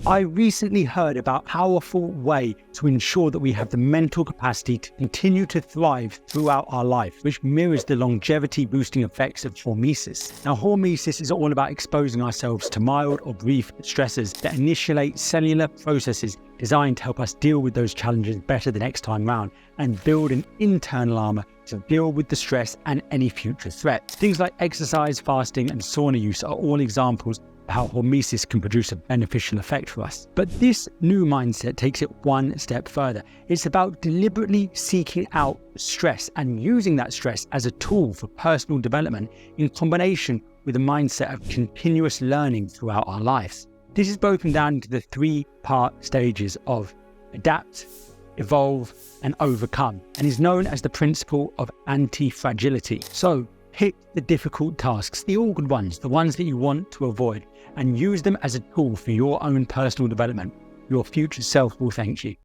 I recently heard about a powerful way to ensure that we have the mental capacity to continue to thrive throughout our life, which mirrors the longevity boosting effects of hormesis. Now, hormesis is all about exposing ourselves to mild or brief stressors that initiate cellular processes designed to help us deal with those challenges better the next time round and build an internal armor to deal with the stress and any future threats. Things like exercise, fasting, and sauna use are all examples of how hormesis can produce a beneficial effect for us. But this new mindset takes it one step further. It's about deliberately seeking out stress and using that stress as a tool for personal development in combination with a mindset of continuous learning throughout our lives. This is broken down into the three-part stages of adapt, evolve, and overcome, and is known as the principle of anti-fragility. So pick the difficult tasks, the awkward ones, the ones that you want to avoid, and use them as a tool for your own personal development. Your future self will thank you.